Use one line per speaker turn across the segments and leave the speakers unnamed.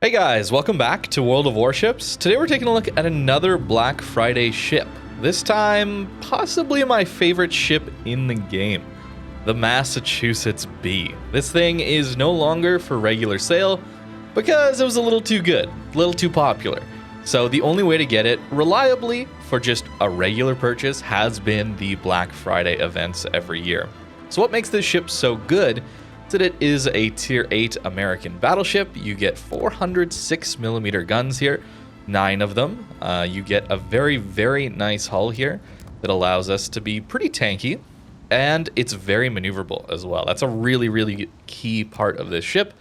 Hey guys, welcome back to World of Warships. Today we're taking a look at another Black Friday ship. This time, possibly my favorite ship in the game, the Massachusetts Bee. This thing is no longer for regular sale because it was a little too good, a little too popular. So the only way to get it reliably for just a regular purchase has been the Black Friday events every year. So what makes this ship so good that it is a tier 8 American battleship. You get 406mm guns here, 9 of them. You get a very nice hull here that allows us to be pretty tanky, and it's very maneuverable as well. That's a really key part of this ship.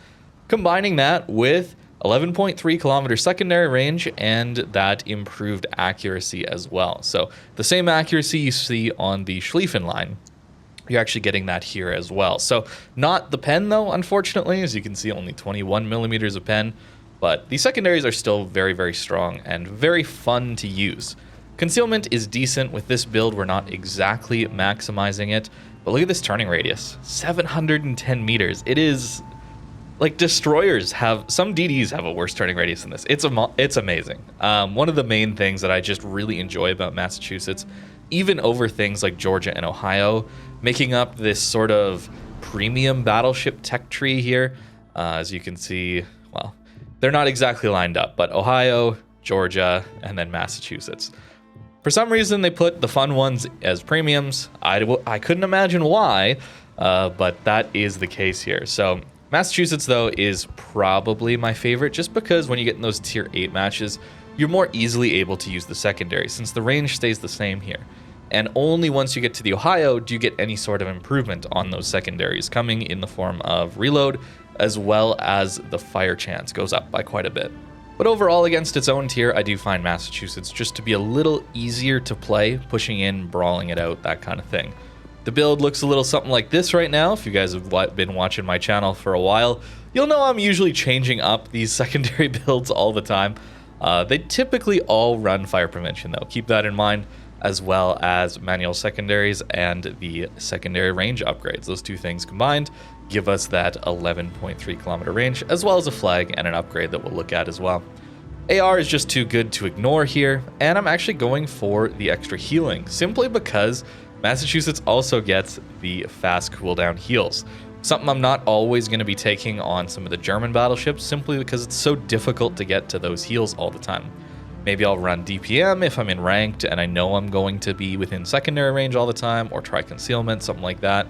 Combining that with 11.3 kilometer secondary range and that improved accuracy as well. So the same accuracy you see on the Schlieffen line, you're actually getting that here as well. So not the pen though, unfortunately, as you can see, only 21mm of pen, but the secondaries are still very strong and very fun to use. Concealment is decent. With this build, we're not exactly maximizing it, but look at this turning radius, 710 meters. It is like destroyers have, some DDs have a worse turning radius than this. It's amazing. One of the main things that I just really enjoy about Massachusetts, even over things like Georgia and Ohio, making up this sort of premium battleship tech tree here. As you can see, well, they're not exactly lined up, but Ohio, Georgia, and then Massachusetts. For some reason, they put the fun ones as premiums. I couldn't imagine why, but that is the case here. So Massachusetts, though, is probably my favorite just because when you get in those tier 8 matches, you're more easily able to use the secondary since the range stays the same here. And only once you get to the Ohio do you get any sort of improvement on those secondaries, coming in the form of reload, as well as the fire chance goes up by quite a bit. But overall, against its own tier, I do find Massachusetts just to be a little easier to play, pushing in, brawling it out, that kind of thing. The build looks a little something like this right now. If you guys have been watching my channel for a while, you'll know I'm usually changing up these secondary builds all the time. They typically all run fire prevention though, keep that in mind, as well as manual secondaries and the secondary range upgrades. Those two things combined give us that 11.3 kilometer range, as well as a flag and an upgrade that we'll look at as well. AR is just too good to ignore here, and I'm actually going for the extra healing, simply because Massachusetts also gets the fast cooldown heals. Something I'm not always going to be taking on some of the German battleships, simply because it's so difficult to get to those heals all the time. Maybe I'll run DPM if I'm in ranked and I know I'm going to be within secondary range all the time, or try concealment, something like that.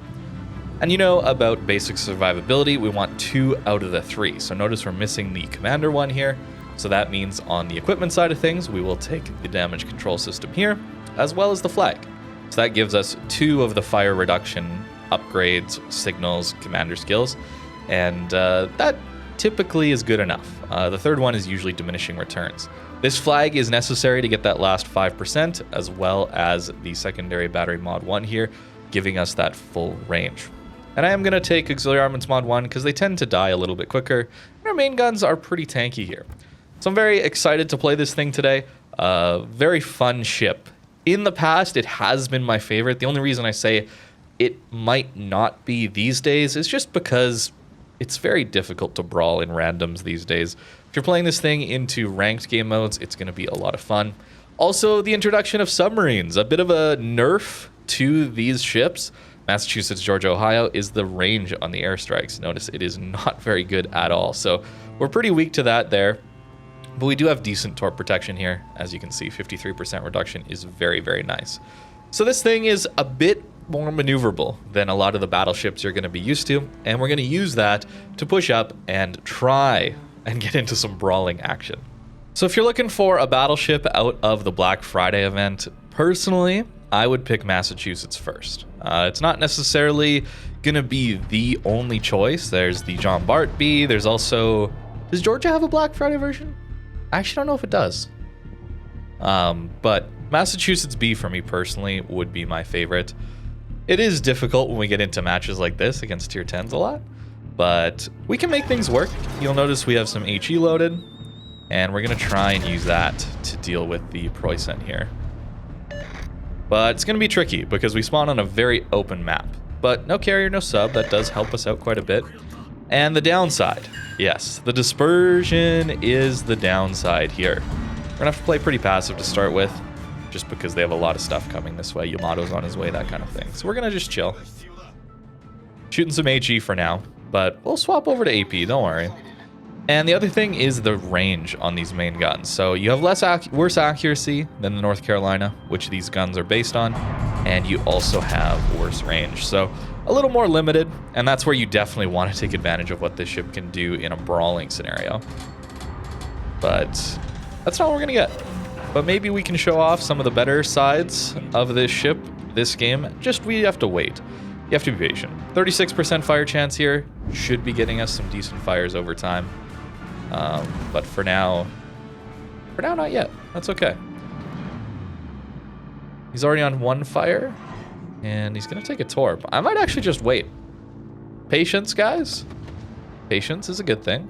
And you know about basic survivability, we want 2 out of the 3. So notice we're missing the commander one here. So that means on the equipment side of things, we will take the damage control system here, as well as the flag. So that gives us 2 of the fire reduction upgrades, signals, commander skills, and that typically is good enough. The third one is usually diminishing returns. This flag is necessary to get that last 5%, as well as the secondary battery mod 1 here, giving us that full range. And I am going to take auxiliary armaments mod 1 because they tend to die a little bit quicker, and our main guns are pretty tanky here. So I'm very excited to play this thing today. Very fun ship. In the past, it has been my favorite. The only reason I say it might not be these days is just because it's very difficult to brawl in randoms these days. If you're playing this thing into ranked game modes, it's going to be a lot of fun. Also, the introduction of submarines, a bit of a nerf to these ships. Massachusetts, Georgia, Ohio is the range on the airstrikes. Notice it is not very good at all. So we're pretty weak to that there. But we do have decent torp protection here. As you can see, 53% reduction is very nice. So this thing is a bit more maneuverable than a lot of the battleships you're going to be used to, and we're going to use that to push up and try and get into some brawling action. So if you're looking for a battleship out of the Black Friday event, personally, I would pick Massachusetts first. It's not necessarily going to be the only choice. There's the John Bart B. There's also... Does Georgia have a Black Friday version? I actually don't know if it does. But Massachusetts B for me personally would be my favorite. It is difficult when we get into matches like this against tier 10s a lot, but we can make things work. You'll notice we have some HE loaded, and we're going to try and use that to deal with the Preußen here. But it's going to be tricky because we spawn on a very open map. But no carrier, no sub, that does help us out quite a bit. And the downside. Yes, the dispersion is the downside here. We're gonna have to play pretty passive to start with, just because they have a lot of stuff coming this way. Yamato's on his way, that kind of thing. So we're gonna just chill. Shooting some HE for now, but we'll swap over to AP, don't worry. And the other thing is the range on these main guns. So you have worse accuracy than the North Carolina, which these guns are based on, and you also have worse range. So a little more limited, and that's where you definitely want to take advantage of what this ship can do in a brawling scenario. But that's not what we're gonna get. But maybe we can show off some of the better sides of this ship, this game. Just we have to wait. You have to be patient. 36% fire chance here should be getting us some decent fires over time. But for now, not yet. That's okay. He's already on one fire, and he's gonna take a torp. I might actually just wait. Patience, guys. Patience is a good thing.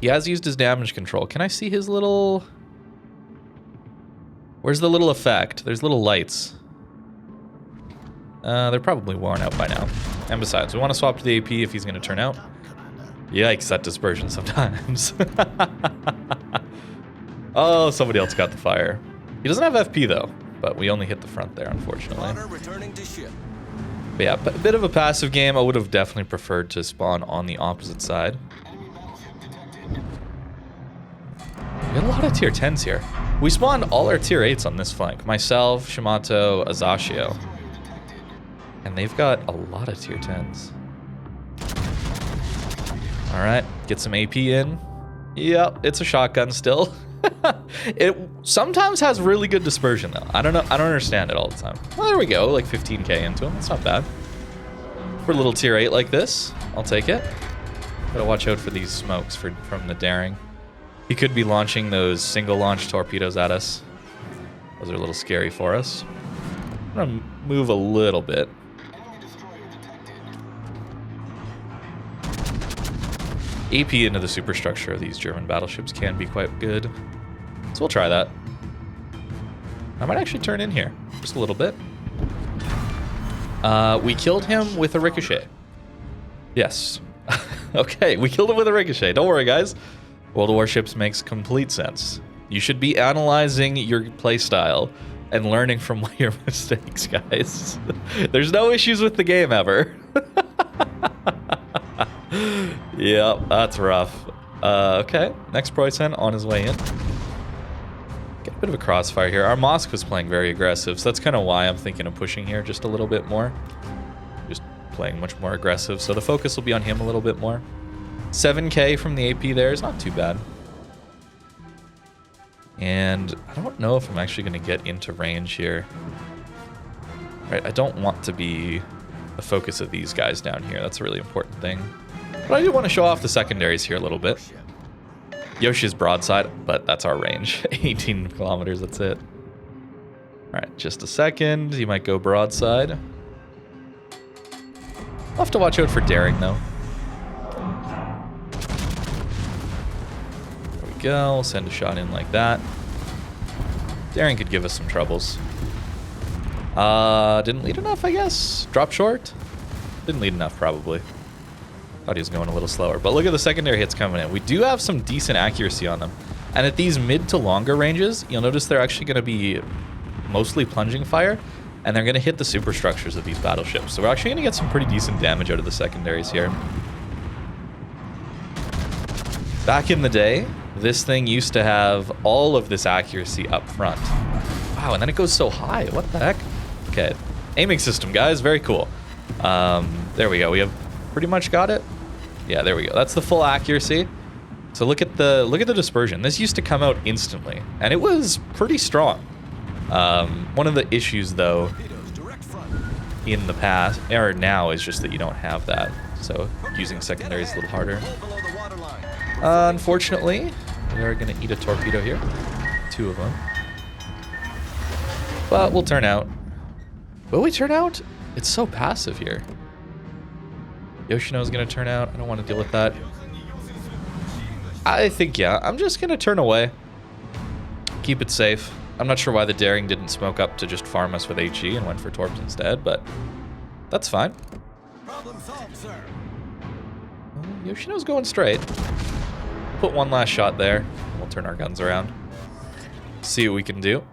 He has used his damage control. Can I see his little... Where's the little effect? There's little lights. They're probably worn out by now. And besides, we want to swap to the AP if he's going to turn out. Yikes, that dispersion sometimes. Oh, somebody else got the fire. He doesn't have FP though, but we only hit the front there, unfortunately. But yeah, a bit of a passive game. I would have definitely preferred to spawn on the opposite side. We got a lot of tier 10s here. We spawned all our tier 8s on this flank. Myself, Shimato, Azashio. And they've got a lot of tier 10s. All right, get some AP in. Yep, it's a shotgun still. It sometimes has really good dispersion though. I don't know, I don't understand it all the time. Well, there we go, like 15k into him. That's not bad. For a little tier 8 like this, I'll take it. Gotta watch out for these smokes from the daring. He could be launching those single launch torpedoes at us. Those are a little scary for us. I'm gonna move a little bit. AP into the superstructure of these German battleships can be quite good. So we'll try that. I might actually turn in here, just a little bit. We killed him with a ricochet. Yes. Okay, we killed him with a ricochet. Don't worry, guys. World of Warships makes complete sense. You should be analyzing your playstyle and learning from your mistakes, guys. There's no issues with the game ever. Yep, that's rough. Okay, next Proysen on his way in. Get a bit of a crossfire here. Our Mosk was playing very aggressive, so that's kind of why I'm thinking of pushing here just a little bit more. Just playing much more aggressive, so the focus will be on him a little bit more. 7k from the AP there is not too bad. And I don't know if I'm actually going to get into range here. Right, I don't want to be the focus of these guys down here. That's a really important thing. But I do want to show off the secondaries here a little bit. Yoshi's broadside, but that's our range. 18 kilometers, that's it. All right, just a second. He might go broadside. I'll have to watch out for daring, though. There we go. We'll send a shot in like that. Daring could give us some troubles. Didn't lead enough, I guess. Drop short. Didn't lead enough, probably. Thought he was going a little slower. But look at the secondary hits coming in. We do have some decent accuracy on them. And at these mid to longer ranges, you'll notice they're actually going to be mostly plunging fire. And they're going to hit the superstructures of these battleships. So we're actually going to get some pretty decent damage out of the secondaries here. Back in the day, this thing used to have all of this accuracy up front. Wow, and then it goes so high. What the heck? Okay, aiming system, guys. Very cool. There we go. We have pretty much got it. Yeah, there we go. That's the full accuracy. So look at the dispersion. This used to come out instantly, and it was pretty strong. One of the issues, though, in the past or now is just that you don't have that. So using secondary is a little harder. Unfortunately, we are going to eat a torpedo here. 2 of them. But we'll turn out. Will we turn out? It's so passive here. Yoshino's going to turn out. I don't want to deal with that. I think, yeah, I'm just going to turn away. Keep it safe. I'm not sure why the daring didn't smoke up to just farm us with HE and went for torps instead, but that's fine.
Problem solved, sir.
Yoshino's going straight. Put one last shot there. We'll turn our guns around. See what we can do.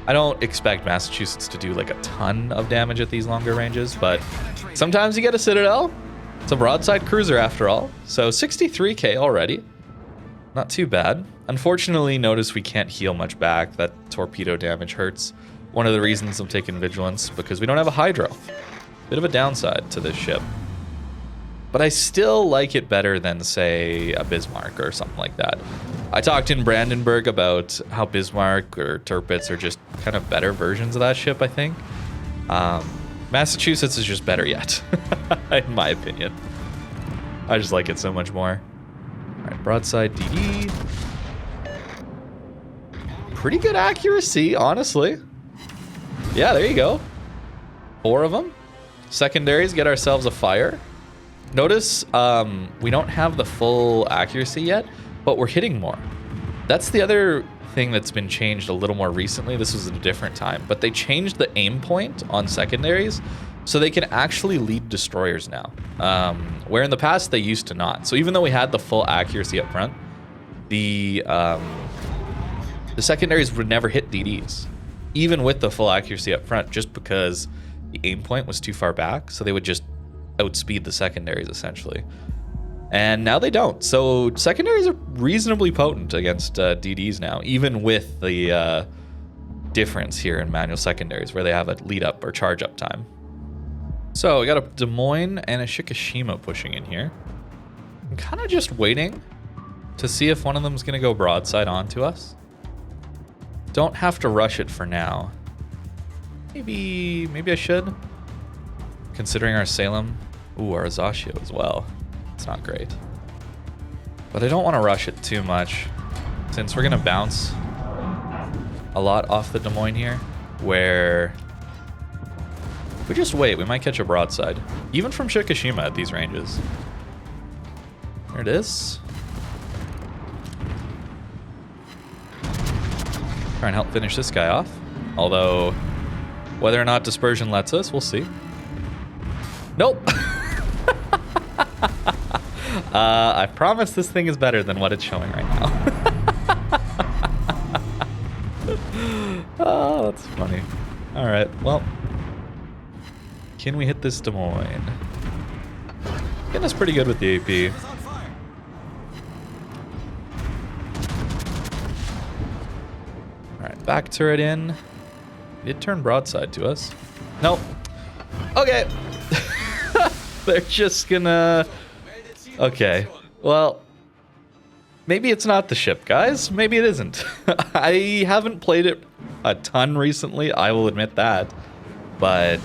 I don't expect Massachusetts to do like a ton of damage at these longer ranges, but sometimes you get a Citadel. It's a broadside cruiser after all. So 63k already. Not too bad. Unfortunately, notice we can't heal much back. That torpedo damage hurts. One of the reasons I'm taking Vigilance, because we don't have a Hydro. Bit of a downside to this ship. But I still like it better than, say, a Bismarck or something like that. I talked in Brandenburg about how Bismarck or Tirpitz are just kind of better versions of that ship, I think. Massachusetts is just better yet, in my opinion. I just like it so much more. All right, broadside DD. Pretty good accuracy, honestly. Yeah, there you go. 4 of them. Secondaries, get ourselves a fire. Notice we don't have the full accuracy yet, but we're hitting more. That's the other thing that's been changed a little more recently. This was at a different time, but they changed the aim point on secondaries so they can actually lead destroyers now, where in the past they used to not. So even though we had the full accuracy up front, the secondaries would never hit DDs, even with the full accuracy up front, just because the aim point was too far back. So they would just outspeed the secondaries essentially. And now they don't. So secondaries are reasonably potent against DDs now, even with the difference here in manual secondaries where they have a lead up or charge up time. So we got a Des Moines and a Shikishima pushing in here. I'm kind of just waiting to see if one of them is going to go broadside onto us. Don't have to rush it for now. Maybe I should. Considering our Salem. Ooh, our Azashio as well. It's not great. But I don't want to rush it too much, since we're going to bounce a lot off the Des Moines here, where if we just wait, we might catch a broadside. Even from Shikishima at these ranges. There it is. Try and help finish this guy off. Although, whether or not Dispersion lets us, we'll see. Nope. I promise this thing is better than what it's showing right now. Oh, that's funny. All right, well. Can we hit this Des Moines? Getting us pretty good with the AP. All right, back turret in. It turned broadside to us. Nope. Okay. They're just gonna... Okay, well, maybe it's not the ship, guys. Maybe it isn't. I haven't played it a ton recently, I will admit that. But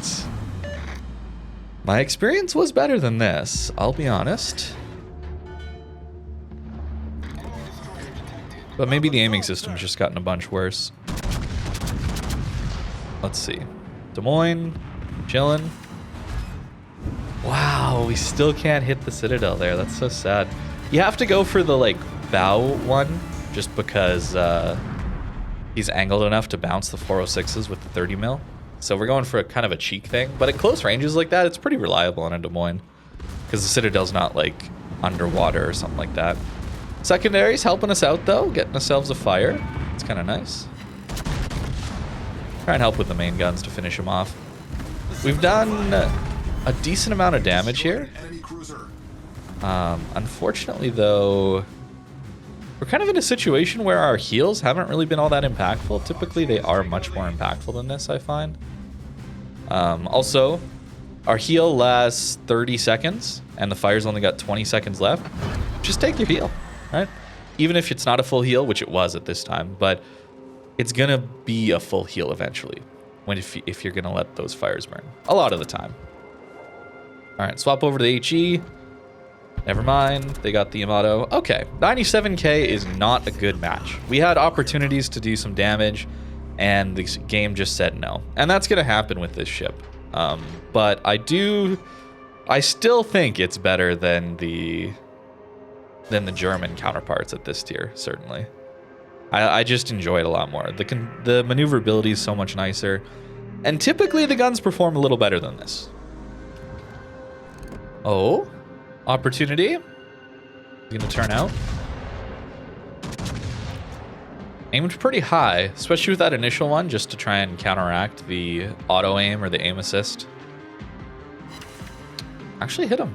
my experience was better than this, I'll be honest. But maybe the aiming system's just gotten a bunch worse. Let's see. Des Moines, chillin'. Wow, we still can't hit the Citadel there. That's so sad. You have to go for the, like, bow one, just because he's angled enough to bounce the 406s with the 30 mil. So we're going for a kind of a cheek thing. But at close ranges like that, it's pretty reliable on a Des Moines, because the Citadel's not, like, underwater or something like that. Secondaries helping us out, though, getting ourselves a fire. It's kind of nice. Try and help with the main guns to finish them off. We've done a decent amount of damage here. Unfortunately, though, we're kind of in a situation where our heals haven't really been all that impactful. Typically, they are much more impactful than this, I find. Also, our heal lasts 30 seconds, and the fire's only got 20 seconds left. Just take your heal, right? Even if it's not a full heal, which it was at this time, but it's gonna be a full heal eventually, if you're gonna let those fires burn. A lot of the time. All right, swap over to the HE. Never mind, they got the Yamato. Okay, 97k is not a good match. We had opportunities to do some damage, and the game just said no. And that's gonna happen with this ship. But I still think it's better than the German counterparts at this tier, certainly. I just enjoy it a lot more. The maneuverability is so much nicer, and typically the guns perform a little better than this. Oh, opportunity. Gonna turn out. Aimed pretty high, especially with that initial one, just to try and counteract the auto aim or the aim assist. Actually hit him.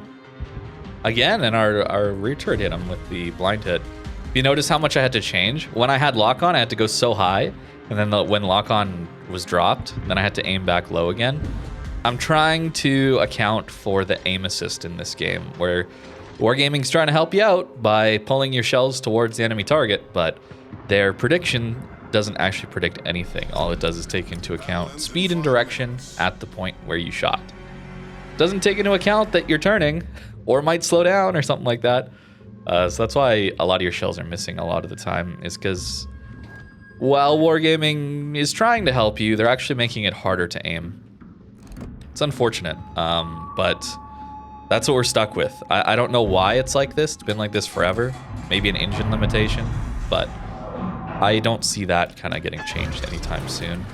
Again, and our rear turret hit him with the blind hit. You notice how much I had to change? When I had lock on, I had to go so high, and then when lock on was dropped, then I had to aim back low again. I'm trying to account for the aim assist in this game, where Wargaming's trying to help you out by pulling your shells towards the enemy target, but their prediction doesn't actually predict anything. All it does is take into account speed and direction at the point where you shot. Doesn't take into account that you're turning, or might slow down or something like that. So that's why a lot of your shells are missing a lot of the time, is because while Wargaming is trying to help you, they're actually making it harder to aim. It's unfortunate, but that's what we're stuck with. I don't know why it's like this. It's been like this forever. Maybe an engine limitation, but I don't see that kind of getting changed anytime soon.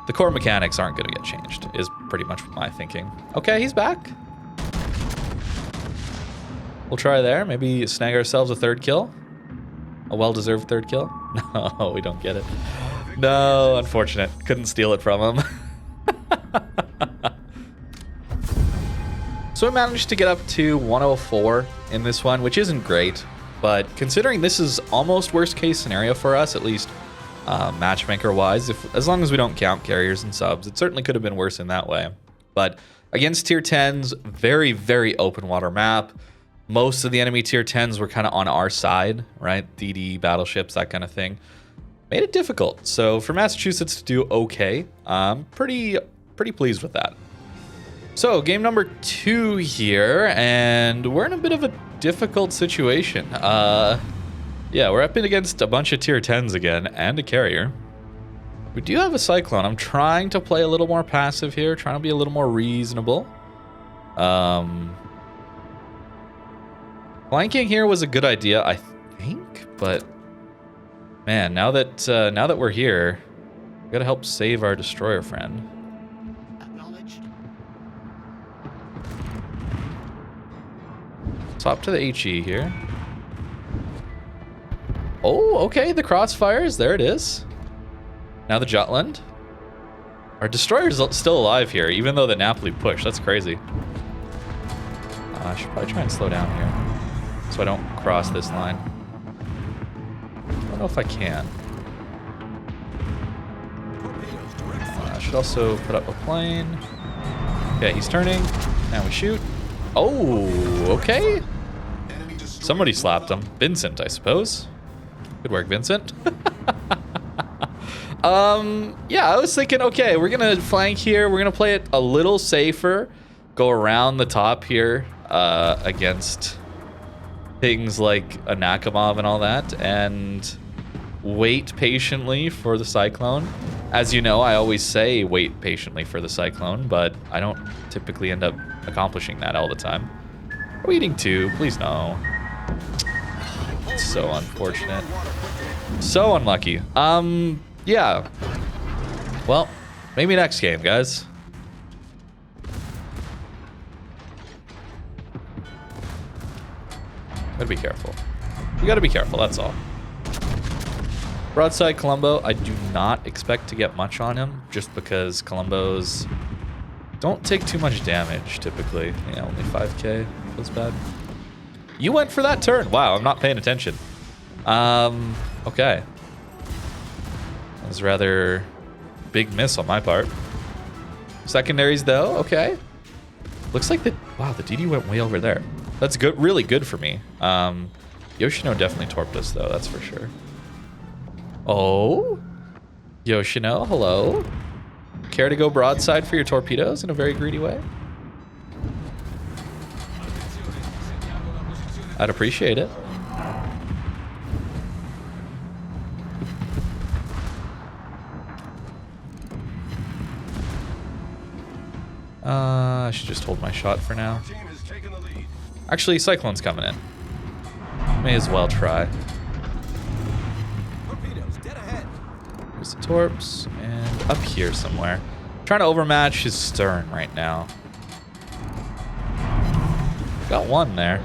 The core mechanics aren't going to get changed, is pretty much my thinking. Okay, he's back. We'll try there. Maybe snag ourselves a third kill. A well-deserved third kill. No, we don't get it. No, unfortunate. Couldn't steal it from him. So we managed to get up to 104 in this one, which isn't great. But considering this is almost worst case scenario for us, at least matchmaker-wise, as long as we don't count carriers and subs, it certainly could have been worse in that way. But against tier 10s, very, very open water map. Most of the enemy tier 10s were kind of on our side, right? DD, battleships, that kind of thing. Made it difficult. So for Massachusetts to do okay, I'm pretty pleased with that. So game number 2 here, and we're in a bit of a difficult situation. Yeah, we're up against a bunch of tier 10s again, and a carrier. We do have a Cyclone. I'm trying to play a little more passive here, trying to be a little more reasonable. Flanking here was a good idea, I think, but man, now that we're here, we gotta help save our destroyer friend.
Acknowledged.
Swap to the HE here. Oh, okay, the crossfires, there it is. Now the Jutland. Our destroyer's still alive here, even though the Napoli pushed. That's crazy. I should probably try and slow down here, so I don't cross this line. I don't know if I can. I should also put up a plane. Okay, he's turning. Now we shoot. Oh, okay. Somebody slapped him. Vincent, I suppose. Good work, Vincent. Yeah, I was thinking, okay, we're gonna flank here. We're gonna play it a little safer. Go around the top here against things like a Nakamov and all that, and wait patiently for the Cyclone. As you know, I always say wait patiently for the Cyclone, but I don't typically end up accomplishing that all the time. Are we eating 2? Please no. It's so unfortunate. So unlucky. Yeah. Well, maybe next game, guys. Gotta be careful. You gotta be careful, that's all. Broadside Columbo, I do not expect to get much on him, just because Columbos don't take too much damage, typically. Yeah, only 5k. Feels bad. You went for that turn. Wow, I'm not paying attention. Okay. That was rather big miss on my part. Secondaries, though, okay. Looks like wow, the DD went way over there. That's good, really good for me. Yoshino definitely torped us, though, that's for sure. Oh, Yoshino, hello. Care to go broadside for your torpedoes in a very greedy way? I'd appreciate it. I should just hold my shot for now. Actually, Cyclone's coming in. May as well try. There's the torps, and up here somewhere. Trying to overmatch his stern right now. Got one there.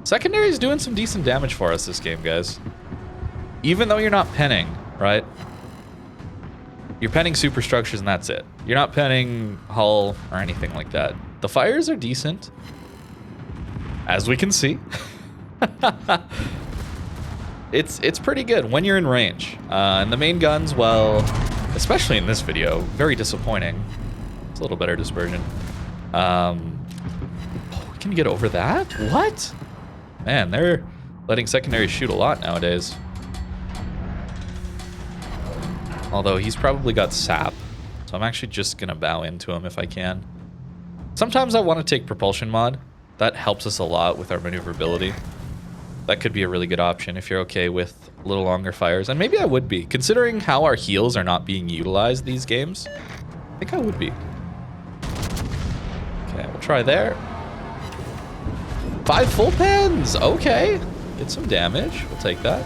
Secondaries doing some decent damage for us this game, guys. Even though you're not penning, right? You're penning superstructures and that's it. You're not penning hull or anything like that. The fires are decent, as we can see. It's pretty good when you're in range. And the main guns, well, especially in this video, very disappointing. It's a little better dispersion. Oh, we can get over that? What? Man, they're letting secondaries shoot a lot nowadays. Although he's probably got sap, so I'm actually just gonna bow into him if I can. Sometimes I want to take propulsion mod. That helps us a lot with our maneuverability. That could be a really good option if you're okay with a little longer fires. And maybe I would be, considering how our heals are not being utilized these games. I think I would be. Okay, we'll try there. 5 full pens, okay. Get some damage, we'll take that.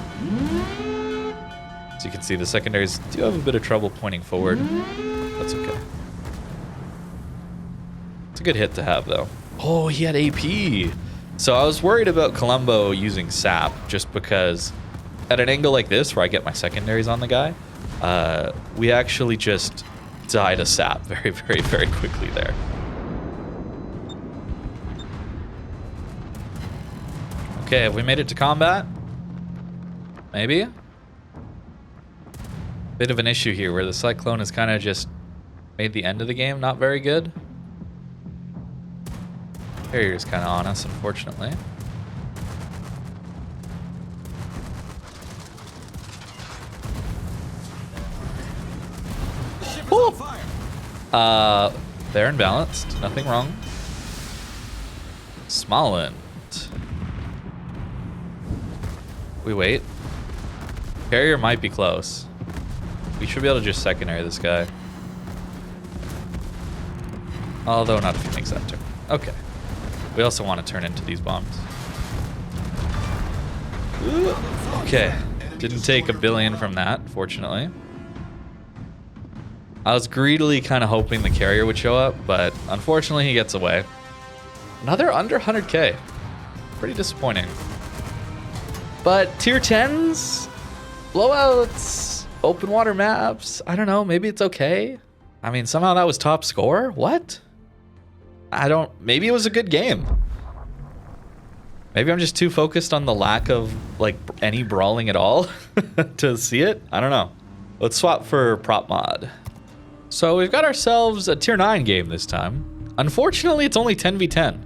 So you can see the secondaries do have a bit of trouble pointing forward. That's okay. It's a good hit to have though. Oh, he had AP. So I was worried about Columbo using sap just because at an angle like this where I get my secondaries on the guy, we actually just died of sap very, very, very quickly there. Okay, have we made it to combat? Maybe? Bit of an issue here where the Cyclone has kind of just made the end of the game not very good. Carrier's kind of on us, unfortunately. They're imbalanced. Nothing wrong. Smollett. We wait. Carrier might be close. We should be able to just secondary this guy. Although not if he makes that turn. Okay. We also want to turn into these bombs. Ooh. Okay. Didn't take a billion from that, fortunately. I was greedily kind of hoping the carrier would show up, but unfortunately he gets away. Another under 100k. Pretty disappointing. But tier 10s, blowouts, open water maps, I don't know, maybe it's okay. I mean, somehow that was top score? What? Maybe it was a good game. Maybe I'm just too focused on the lack of like any brawling at all to see it. I don't know. Let's swap for prop mod. So we've got ourselves a tier 9 game this time. Unfortunately, it's only 10v10.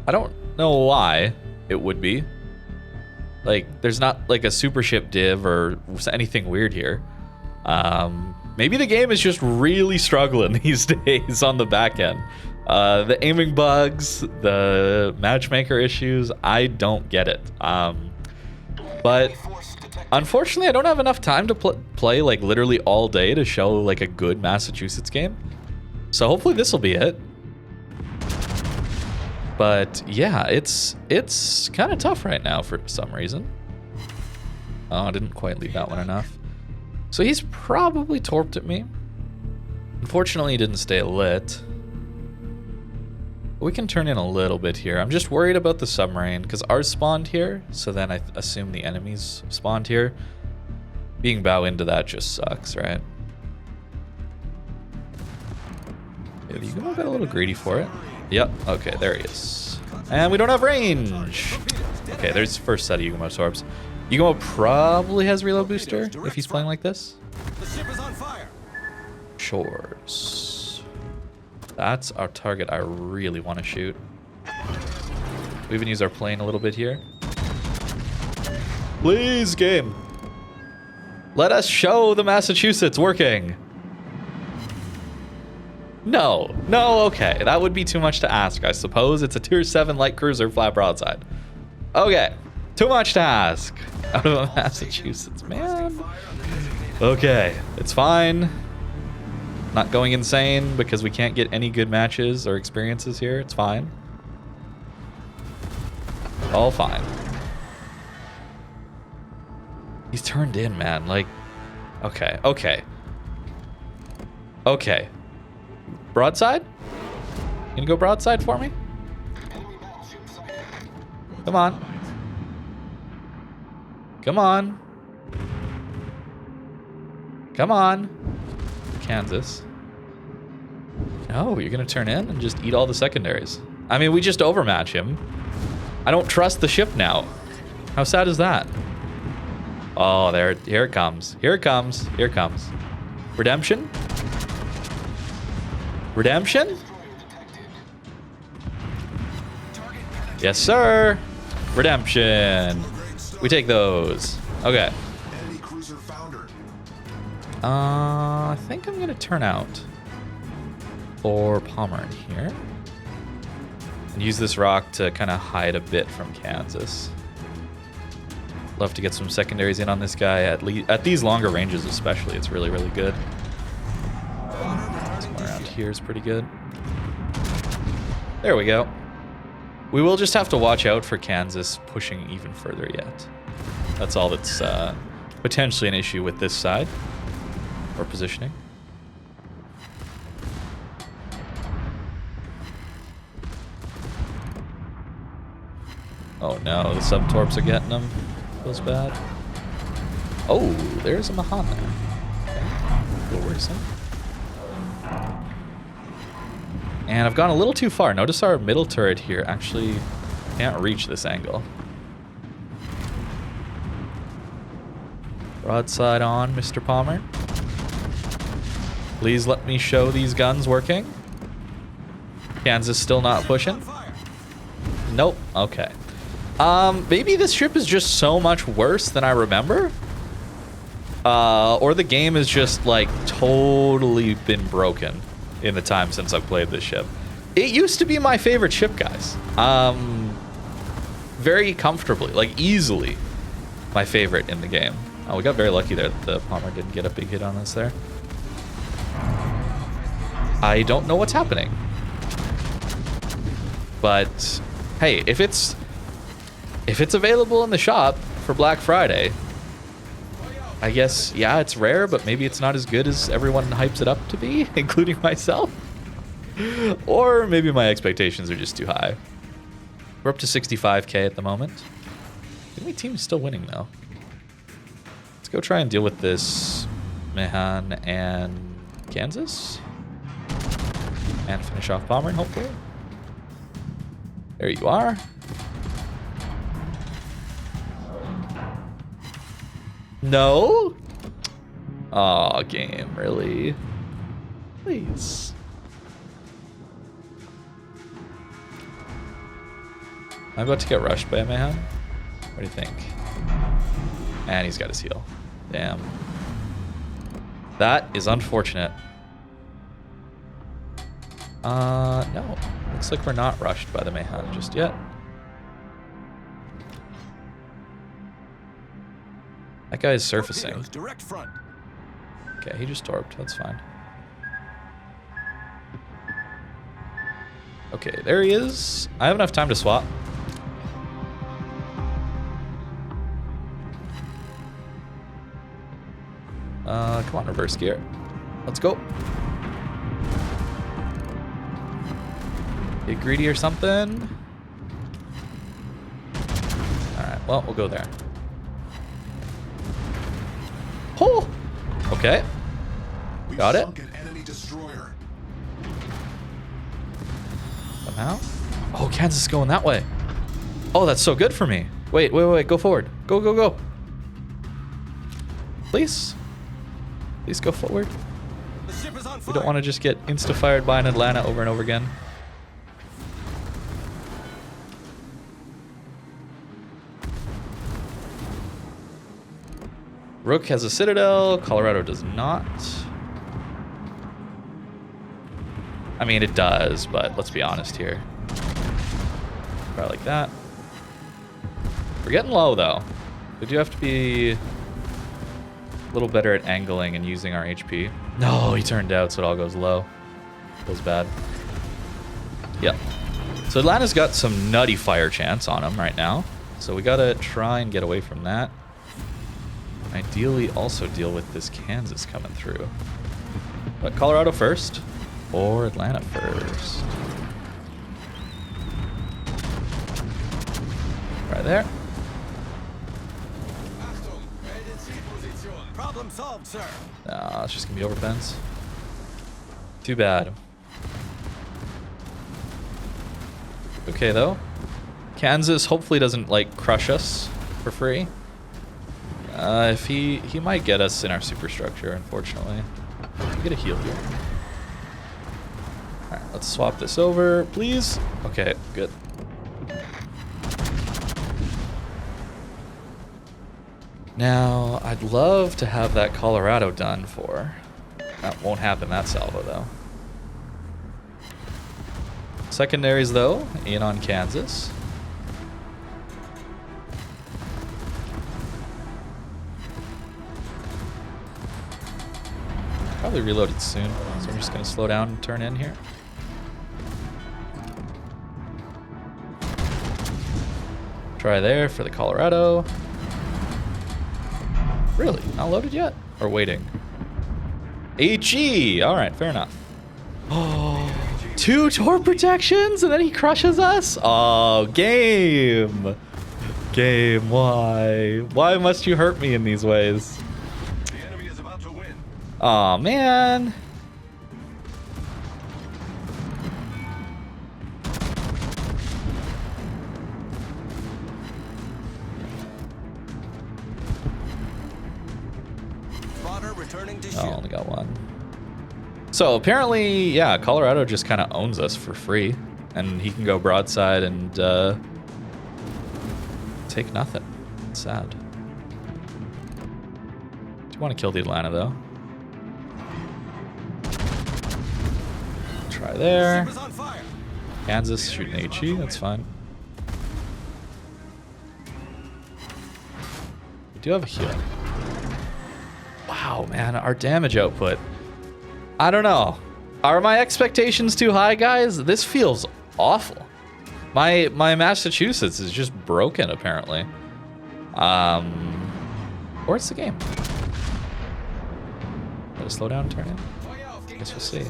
I don't know why it would be. Like, there's not like a super ship div or anything weird here. Maybe the game is just really struggling these days on the back end. The aiming bugs, the matchmaker issues, I don't get it. But unfortunately, I don't have enough time to play like literally all day to show like a good Massachusetts game. So hopefully this will be it. But yeah, it's kind of tough right now for some reason. Oh, I didn't quite leave that one enough. So he's probably torped at me. Unfortunately, he didn't stay lit. We can turn in a little bit here. I'm just worried about the submarine because ours spawned here. So then I assume the enemies spawned here. Being bow into that just sucks, right? Yeah, you got a little greedy for it. Yep, okay, there he is. And we don't have range. Okay, there's the first set of Unicum orbs. Unicum probably has reload booster if he's playing like this. Shores. That's our target I really want to shoot. We even use our plane a little bit here. Please, game. Let us show the Massachusetts working. No, okay. That would be too much to ask, I suppose. It's a tier 7 light cruiser flat broadside. Okay, too much to ask out of a Massachusetts, man. Okay, it's fine. Not going insane because we can't get any good matches or experiences here. It's fine. All fine. He's turned in, man. Like, okay. Broadside? You gonna go broadside for me? Come on. Come on. Come on. Kansas. No, you're going to turn in and just eat all the secondaries. I mean, we just overmatch him. I don't trust the ship now. How sad is that? Oh, here it comes. Here it comes. Here it comes. Redemption? Redemption? Yes, sir. Redemption. We take those. Okay. I think I'm gonna turn out for Palmer in here and use this rock to kind of hide a bit from Kansas. Love to get some secondaries in on this guy at these longer ranges, especially. It's really, really good. Somewhere around here is pretty good. There we go. We will just have to watch out for Kansas pushing even further yet. That's all that's potentially an issue with this side. Or positioning. Oh no, the sub-torps are getting them. Feels bad. Oh, there's a Mahan there. Okay. A little worrisome. And I've gone a little too far. Notice our middle turret here actually can't reach this angle. Broadside on, Mr. Palmer. Please let me show these guns working. Kansas still not pushing. Nope. Okay. Maybe this ship is just so much worse than I remember. Or the game has just like totally been broken in the time since I've played this ship. It used to be my favorite ship, guys. Very comfortably, like easily my favorite in the game. Oh, we got very lucky there that the Palmer didn't get a big hit on us there. I don't know what's happening. But hey, if it's available in the shop for Black Friday, I guess, yeah, it's rare, but maybe it's not as good as everyone hypes it up to be, including myself. Or maybe my expectations are just too high. We're up to 65k at the moment. The enemy team is still winning, though. Let's go try and deal with this Mehan and Kansas. And finish off Palmer, hopefully. There you are. No? Aw, game, really? Please. I'm about to get rushed by a Mayhem. What do you think? And he's got his heal. Damn. That is unfortunate. No. Looks like we're not rushed by the Mayhem just yet. That guy is surfacing.
Direct front.
Okay, he just torped. That's fine. Okay, there he is. I have enough time to swap. Come on, reverse gear. Let's go. Get greedy or something. Alright, well, we'll go there. Oh! Okay. Got it. Somehow. Oh, Kansas is going that way. Oh, that's so good for me. Wait. Go forward. Go. Please. Please go forward.
The ship is on fire.
We don't want to just get insta-fired by an Atlanta over and over again. Rook has a Citadel. Colorado does not. I mean, it does, but let's be honest here. Probably like that. We're getting low, though. We do have to be a little better at angling and using our HP. No, he turned out, so it all goes low. Feels bad. Yep. So Atlanta's got some nutty fire chance on him right now. So we gotta try and get away from that. Ideally also deal with this Kansas coming through. But Colorado first, or Atlanta first. Right there.
Problem solved, sir.
Nah, it's just gonna be overpens. Too bad. Okay though. Kansas hopefully doesn't like crush us for free. If he might get us in our superstructure, unfortunately. We get a heal here. Alright, let's swap this over, please. Okay, good. Now, I'd love to have that Colorado done for. That won't happen that salvo, though. Secondaries, though, in on Kansas. Probably reloaded soon, so I'm just going to slow down and turn in here. Try there for the Colorado. Really? Not loaded yet? Or waiting? HE! Alright, fair enough. Oh, 2 torp protections and then he crushes us? Oh, game! Game, why? Why must you hurt me in these ways?
The enemy is about to win.
Aw, man.
Returning to
Oh,
ship.
only got one. So apparently, yeah, Colorado just kind of owns us for free. And he can go broadside and take nothing. It's sad. Do you want to kill the Atlanta, though? Try there.
Ship is on fire.
Kansas shooting HE, that's fine. We do have a heal. Wow, man, our damage output. I don't know. Are my expectations too high, guys? This feels awful. My Massachusetts is just broken, apparently. Or it's the game. Let it slow down, turn in. Guess we'll see.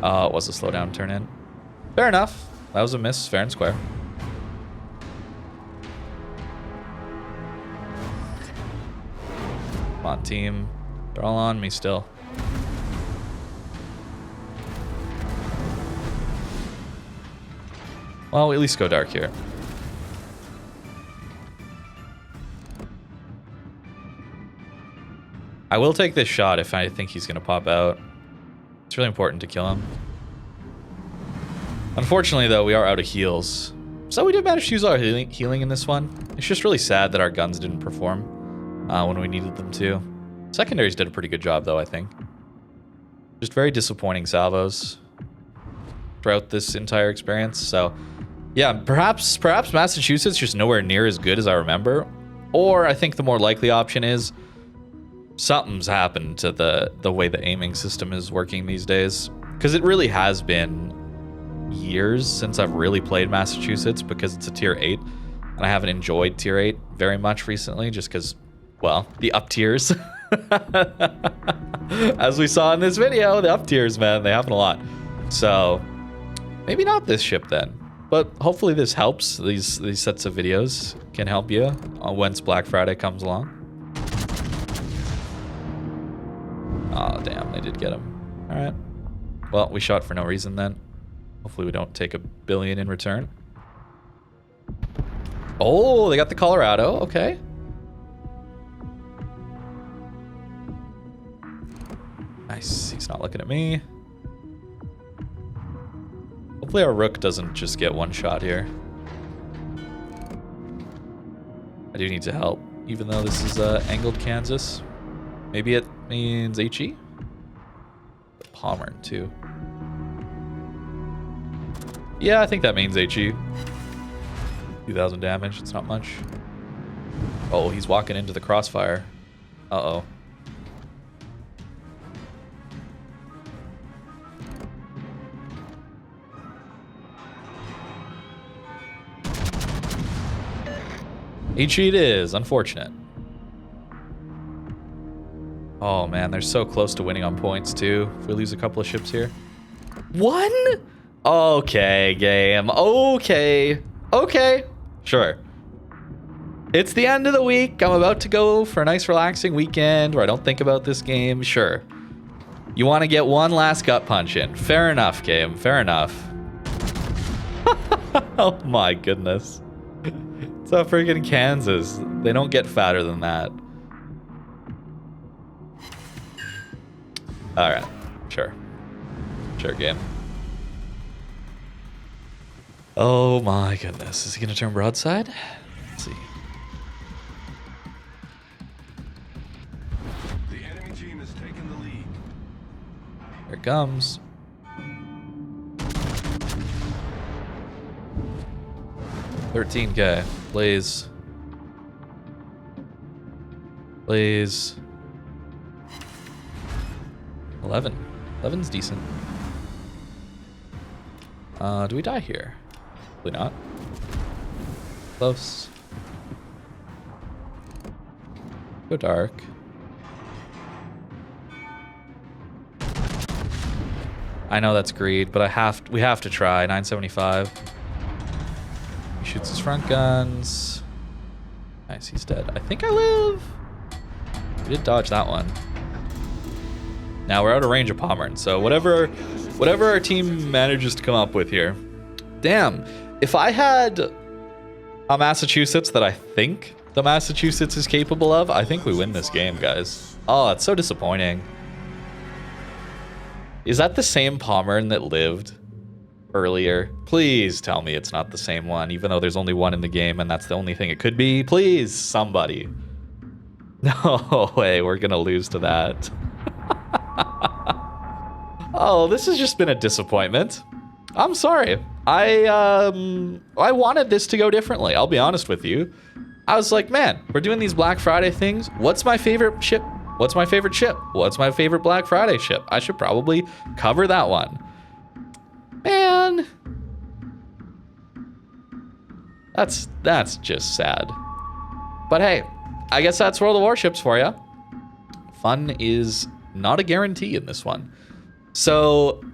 Oh, it was a slow down, turn in. Fair enough. That was a miss, fair and square. Come on, team. They're all on me still. Well, we at least go dark here. I will take this shot if I think he's going to pop out. It's really important to kill him. Unfortunately, though, we are out of heals. So we did manage to use our healing in this one. It's just really sad that our guns didn't perform when we needed them to. Secondaries did a pretty good job, though, I think. Just very disappointing salvos throughout this entire experience. So, yeah, perhaps Massachusetts just nowhere near as good as I remember. Or I think the more likely option is something's happened to the way the aiming system is working these days. Because it really has been years since I've really played Massachusetts because it's a tier 8. And I haven't enjoyed tier 8 very much recently just because, well, the up tiers. As we saw in this video, the up tiers, man, they happen a lot. So maybe not this ship then. But hopefully this helps. These sets of videos can help you once Black Friday comes along. Oh, damn, they did get him. All right. Well, we shot for no reason then. Hopefully we don't take $1 billion in return. Oh, they got the Colorado. Okay. Nice. He's not looking at me. Hopefully our Rook doesn't just get one shot here. I do need to help, even though this is angled Kansas. Maybe it means HE? The Palmer, too. Yeah, I think that means HE. 2,000 damage, it's not much. Oh, he's walking into the crossfire. Uh-oh. HE it is, unfortunate. Oh man, they're so close to winning on points too. If we lose a couple of ships here. One? Okay, game. Okay. Okay, sure. It's the end of the week. I'm about to go for a nice relaxing weekend where I don't think about this game. Sure. You want to get one last gut punch in. Fair enough, game. Fair enough. Oh my goodness. It's a freaking Kansas. They don't get fatter than that. Alright. Sure. Sure, game. Oh my goodness. Is he going to turn broadside? Let's see.
The enemy team has taken the lead.
Here it comes. $13K. Blaze. Blaze. 11. 11's decent. Do we die here? Probably not. Close. Go dark. I know that's greed, but we have to try. 975. He shoots his front guns. Nice, he's dead. I think I live. We did dodge that one. Now we're out of range of Pommern, so whatever our team manages to come up with here. Damn, if I had a Massachusetts that I think the Massachusetts is capable of, I think we win this game, guys. Oh, that's so disappointing. Is that the same Pommern that lived earlier? Please tell me it's not the same one, even though there's only one in the game and that's the only thing it could be. Please, somebody. No way, we're gonna lose to that. Oh, this has just been a disappointment. I'm sorry. I wanted this to go differently, I'll be honest with you. I was like, man, we're doing these Black Friday things. What's my favorite ship? What's my favorite ship? What's my favorite Black Friday ship? I should probably cover that one. Man. That's just sad. But hey, I guess that's World of Warships for you. Fun is not a guarantee in this one. So,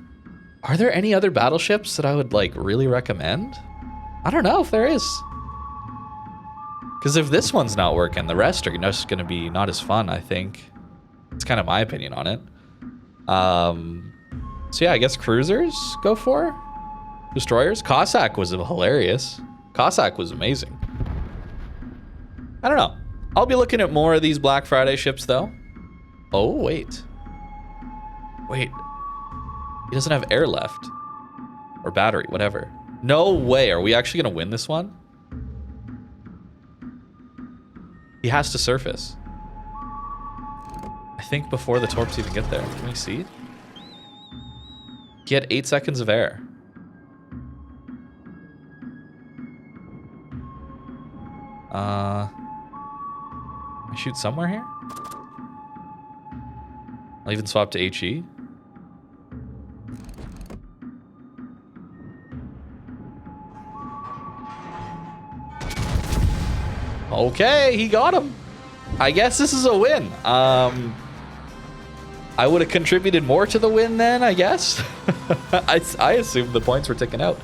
are there any other battleships that I would like really recommend? I don't know if there is. Because if this one's not working, the rest are just going to be not as fun, I think. It's kind of my opinion on it. So yeah, I guess cruisers go for. Destroyers. Cossack was hilarious. Cossack was amazing. I don't know. I'll be looking at more of these Black Friday ships though. Oh, wait. Wait. He doesn't have air left. Or battery, whatever. No way. Are we actually going to win this one? He has to surface. I think before the torps even get there. Can we see? He had 8 seconds of air. I shoot somewhere here? I'll even swap to HE. Okay, he got him. I guess this is a win. I would have contributed more to the win then, I guess. I assumed the points were ticking out.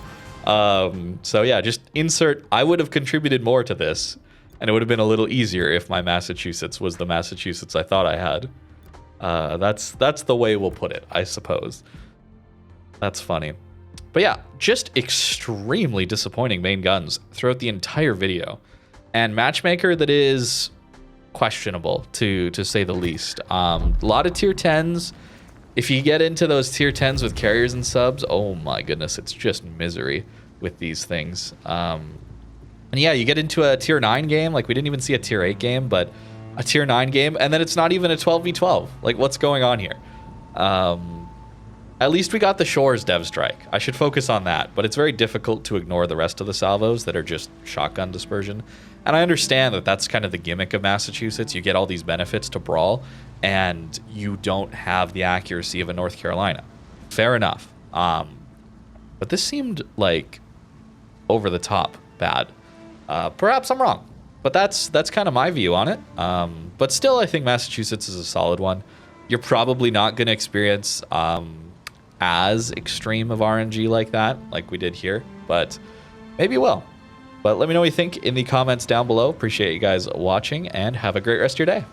So yeah, just insert, I would have contributed more to this, and it would have been a little easier if my Massachusetts was the Massachusetts I thought I had. That's the way we'll put it, I suppose. That's funny. But yeah, just extremely disappointing main guns throughout the entire video. And matchmaker that is questionable, to say the least. A lot of tier 10s. If you get into those tier 10s with carriers and subs, oh my goodness, it's just misery with these things. And yeah, you get into a tier 9 game, like we didn't even see a tier 8 game, but a tier 9 game, and then it's not even a 12v12. Like, what's going on here? At least we got the Shores Dev Strike. I should focus on that, but it's very difficult to ignore the rest of the salvos that are just shotgun dispersion. And I understand that that's kind of the gimmick of Massachusetts. You get all these benefits to Brawl, and you don't have the accuracy of a North Carolina. Fair enough. But this seemed like over the top bad. Perhaps I'm wrong, but that's kind of my view on it. But still, I think Massachusetts is a solid one. You're probably not going to experience as extreme of RNG like that, like we did here, but maybe you will. But let me know what you think in the comments down below. Appreciate you guys watching, and have a great rest of your day.